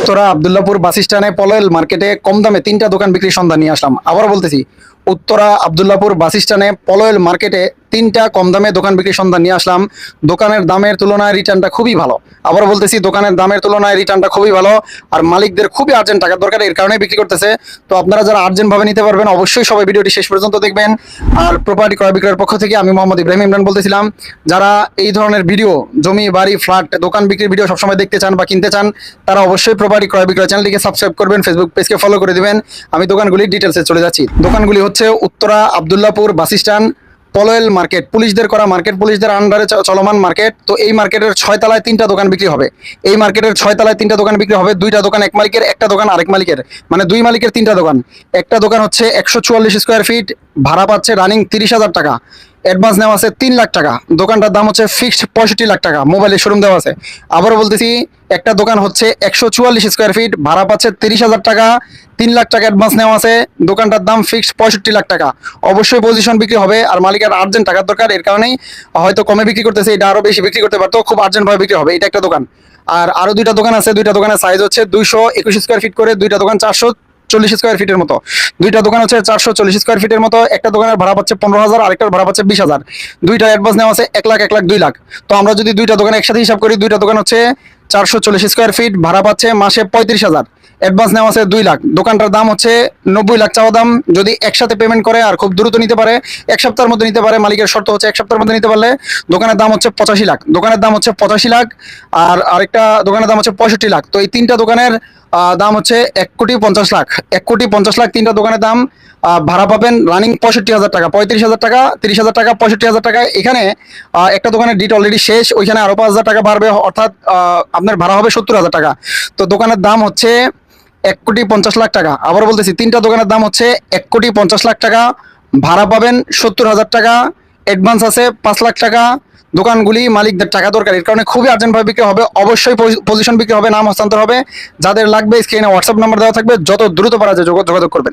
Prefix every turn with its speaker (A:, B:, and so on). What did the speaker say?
A: উত্তরা আব্দুল্লাহপুর বাস স্ট্যান্ডে পলয়েল মার্কেটে কম দামে 3টা দোকান বিক্রির সন্ধান নিয়ে আসলাম। আবার বলতেছি, উত্তরা আব্দুল্লাহপুর বাস স্ট্যান্ডে পলয়েল মার্কেটে 3টা কম দামে দোকান বিক্রির সন্ধান নিয়ে আসলাম। দোকানের দামের তুলনায় রিটার্নটা খুবই ভালো। আবার বলতেছি, দোকানের দামের তুলনায় রিটার্নটা খুবই ভালো। আর মালিকদের খুবই আর্জেন্ট টাকার দরকার, এর কারণে বিক্রি করতেছে। তো আপনারা যারা আর্জেন্ট ভাবে নিতে পারবেন, অবশ্যই সবাই ভিডিওটি শেষ পর্যন্ত দেখবেন। আর প্রপার্টি ক্রয় বিক্রয়ের পক্ষ থেকে আমি মোহাম্মদ ইব্রাহিম ইমরান বলতেছিলাম। যারা এই ধরনের ভিডিও, জমি বাড়ি ফ্ল্যাট দোকান বিক্রির ভিডিও সবসময় দেখতে চান বা কিনতে চান, তারা অবশ্যই প্রপার্টি ক্রয় বিক্রয় চ্যানেলটিকে সাবস্ক্রাইব করবেন, ফেসবুক পেজকে ফলো করে দিবেন। আমি দোকানগুলির ডিটেলসে চলে যাচ্ছি। দোকানগুলি হচ্ছে Uttara Abdullahpur bus stand, Polwel market, পুলিশদের করা মার্কেট, পুলিশদের আন্ডারে চলমান মার্কেট। তো এই মার্কেটের 6 তলায় 3টা দোকান বিক্রি হবে। এই মার্কেটের 6 তলায় 3টা দোকান বিক্রি হবে। 2টা দোকান এক মালিকের, একটা দোকান আরেক মালিকের, মানে 2 মালিকের 3টা দোকান। একটা দোকান হচ্ছে 144 স্কোয়ার ফিট, ভাড়া পাচ্ছে রানিং 30,000 টাকা, অ্যাডভান্স নেওয়া আছে 3 লাখ টাকা। দোকানটার দাম হচ্ছে ফিক্সড 65 লাখ টাকা, মোবাইলে শোরুম দেওয়া আছে। আবারও বলতেছি, একটা দোকান হচ্ছে 144 স্কোয়ার ফিট, ভাড়া পাচ্ছে 30,000 টাকা, 3 লাখ টাকা অ্যাডভান্স নেওয়া আছে। দোকানটার দাম ফিক্সড 65 লাখ টাকা। অবশ্যই পজিশন বিক্রি হবে, আর মালিকের আর্জেন্ট টাকার দরকার, এর কারণেই হয়তো কমে বিক্রি করতেছে। এটা আরো বেশি বিক্রি করতে পারতো, খুব আর্জেন্ট ভাবে বিক্রি হবে। এটা একটা দোকান। আর আরো 2টা দোকান আছে। 2টা দোকানের সাইজ হচ্ছে 221 স্কোয়ার ফিট করে, 2টা দোকান 440 স্কোয়ার ফিটের মতো। 2টা দোকান হচ্ছে 440 স্কোয়ার ফিটের মতো। একটা দোকানের ভাড়া পাচ্ছে 15,000, আরেকটার ভাড়া পাচ্ছে 20,000। 2টা অ্যাডভান্স নেওয়া আছে 1 লাখ, 1 লাখ, 2 লাখ। তো আমরা যদি 2টা দোকান একসাথে হিসাব করি, 2টা দোকান হচ্ছে 440 স্কোয়ার ফিট, ভাড়া পাচ্ছে মাসে 35,000, অ্যাডভান্স নেওয়া আছে 2 লাখ। দোকানটার দাম হচ্ছে 90 লাখ চাওয়া দাম। যদি একসাথে পেমেন্ট করে আর খুব দ্রুত নিতে পারে, 1 সপ্তাহের মধ্যে নিতে পারে, মালিকের শর্ত হচ্ছে 1 সপ্তাহের মধ্যে নিতে পারলে দোকানের দাম হচ্ছে 85 লাখ। দোকানের দাম হচ্ছে 85 লাখ, আর আরেকটা দোকানের দাম হচ্ছে 65 লাখ। তো এই 3টা দোকানের দাম হচ্ছে 1,50,00,000। 1,50,00,000 3টা দোকানের দাম। ভাড়া পাবেন রানিং 65,000 টাকা, 35,000 টাকা, 30,000 টাকা, 65,000 টাকা। এখানে একটা দোকানের ডিট অলরেডি শেষ, ওইখানে আরো 5,000 টাকা বাড়বে, অর্থাৎ আপনার ভাড়া হবে 70,000 টাকা। তো দোকানের দাম হচ্ছে 1,50,00,000 টাকা। আবার বলতেছি, 3টা দোকানের দাম হচ্ছে 1,50,00,000 টাকা, ভাড়া পাবেন 70,000 টাকা, অ্যাডভান্স আছে 5 লাখ টাকা। দোকানগুলি মালিকদের টাকা দরকার, এর কারণে খুবই আর্জেন্টভাবে বিক্রি হবে। অবশ্যই পজিশন বিক্রি হবে, নাম হস্তান্তর হবে। যাদের লাগবে স্ক্রিনে হোয়াটসঅ্যাপ নাম্বার দেওয়া থাকবে, যত দ্রুত পারা যায় যোগাযোগ করবেন।